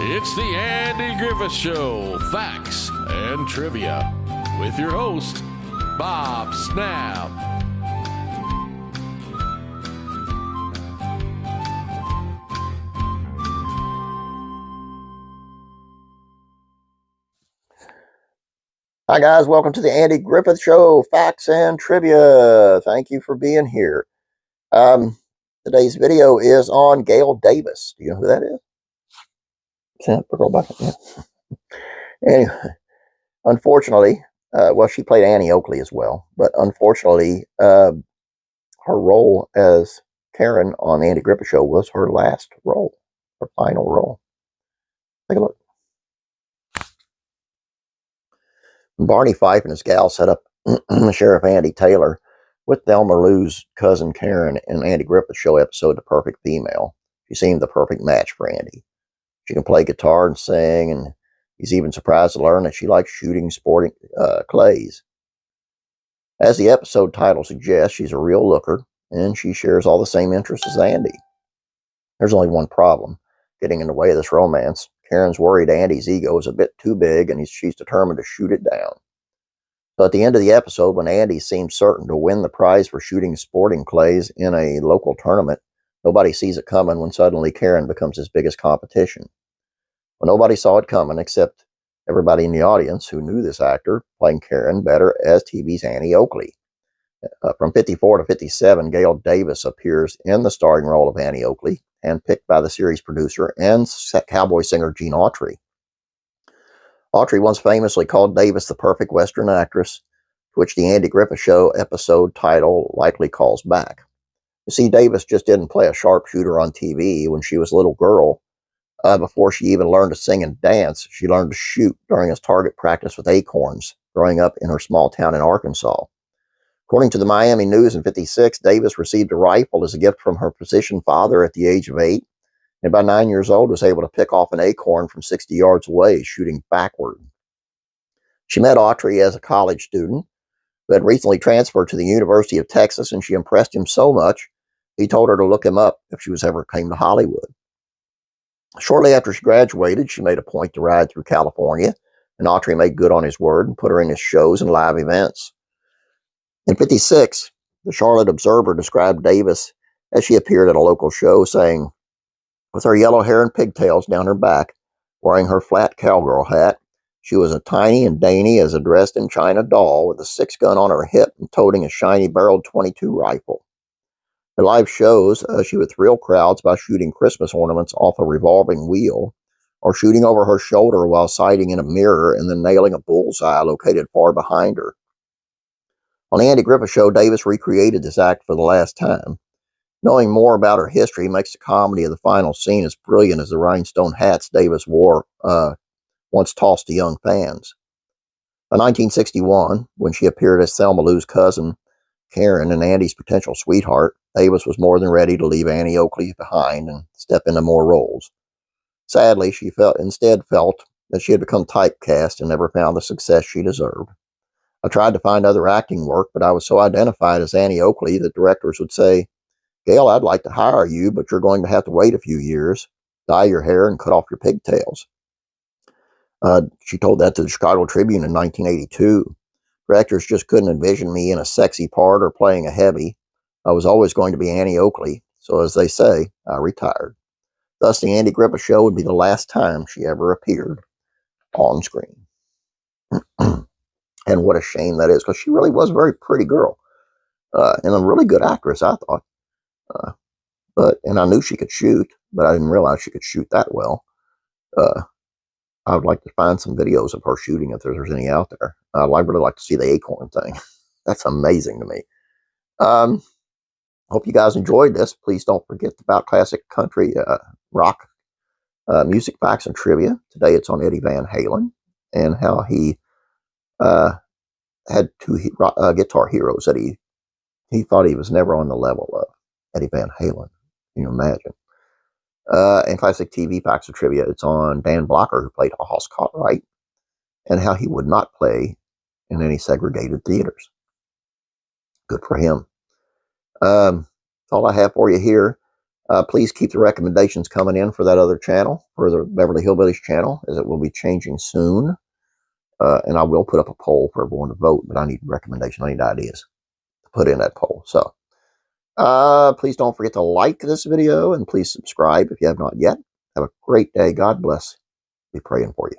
It's the Andy Griffith Show, Facts and Trivia, with your host, Bob Snap. Hi guys, welcome to the Andy Griffith Show, Facts and Trivia. Thank you for being here. Today's video is on Gail Davis. Do you know who that is? Yeah. Anyway, unfortunately, well, she played Annie Oakley as well, but unfortunately, her role as Karen on the Andy Griffith Show was her last role, her final role. Take a look. Barney Fife and his gal set up Sheriff Andy Taylor with Thelma Lou's cousin Karen in Andy Griffith Show episode The Perfect Female. She seemed the perfect match for Andy. She can play guitar and sing, and he's even surprised to learn that she likes shooting sporting clays. As the episode title suggests, she's a real looker, and she shares all the same interests as Andy. There's only one problem getting in the way of this romance. Karen's worried Andy's ego is a bit too big, and she's determined to shoot it down. So at the end of the episode, when Andy seems certain to win the prize for shooting sporting clays in a local tournament, nobody sees it coming when suddenly Karen becomes his biggest competition. Well, nobody saw it coming except everybody in the audience who knew this actor playing Karen better as TV's Annie Oakley. From 54 to 57, Gail Davis appears in the starring role of Annie Oakley, handpicked by the series producer and cowboy singer Gene Autry. Autry once famously called Davis the perfect Western actress, to which the Andy Griffith Show episode title likely calls back. You see, Davis just didn't play a sharpshooter on TV when she was a little girl. Before she even learned to sing and dance, she learned to shoot during a target practice with acorns, growing up in her small town in Arkansas. According to the Miami News in 56, Davis received a rifle as a gift from her physician father at the age of 8, and by 9 years old was able to pick off an acorn from 60 yards away, shooting backward. She met Autry as a college student who had recently transferred to the University of Texas, and she impressed him so much, he told her to look him up if she was ever came to Hollywood. Shortly after she graduated, she made a point to ride through California, and Autry made good on his word and put her in his shows and live events. In 56, the Charlotte Observer described Davis as she appeared at a local show, saying, with her yellow hair and pigtails down her back, wearing her flat cowgirl hat, she was as tiny and dainty as a dressed-in China doll with a 6-gun on her hip and toting a shiny-barreled .22 rifle. Her live shows, she would thrill crowds by shooting Christmas ornaments off a revolving wheel, or shooting over her shoulder while sighting in a mirror and then nailing a bullseye located far behind her. On the Andy Griffith Show, Davis recreated this act for the last time. Knowing more about her history makes the comedy of the final scene as brilliant as the rhinestone hats Davis wore once tossed to young fans. In 1961, when she appeared as Thelma Lou's cousin, Karen, and Andy's potential sweetheart, Davis was more than ready to leave Annie Oakley behind and step into more roles. Sadly, she instead felt that she had become typecast and never found the success she deserved. I tried to find other acting work, but I was so identified as Annie Oakley that directors would say, Gail, I'd like to hire you, but you're going to have to wait a few years, dye your hair, and cut off your pigtails. She told that to the Chicago Tribune in 1982. Directors just couldn't envision me in a sexy part or playing a heavy. I was always going to be Annie Oakley, so as they say, I retired. Thus, the Andy Griffith Show would be the last time she ever appeared on screen. And what a shame that is, because she really was a very pretty girl and a really good actress, I thought. And I knew she could shoot, but I didn't realize she could shoot that well. I would like to find some videos of her shooting if there's any out there. I'd really like to see the acorn thing. That's amazing to me. Hope you guys enjoyed this. Please don't forget about classic country rock music facts and trivia. Today it's on Eddie Van Halen and how he had two guitar heroes that he thought he was never on the level of. Eddie Van Halen, can you imagine? And classic TV facts and trivia, it's on Dan Blocker, who played Hoss Cartwright, and how he would not play in any segregated theaters. Good for him. That's all I have for you here. Please keep the recommendations coming in for that other channel, for the Beverly Hillbillies channel, as it will be changing soon. And I will put up a poll for everyone to vote, but I need recommendations. I need ideas to put in that poll. So please don't forget to like this video, and please subscribe if you have not yet. Have a great day. God bless. Be praying for you.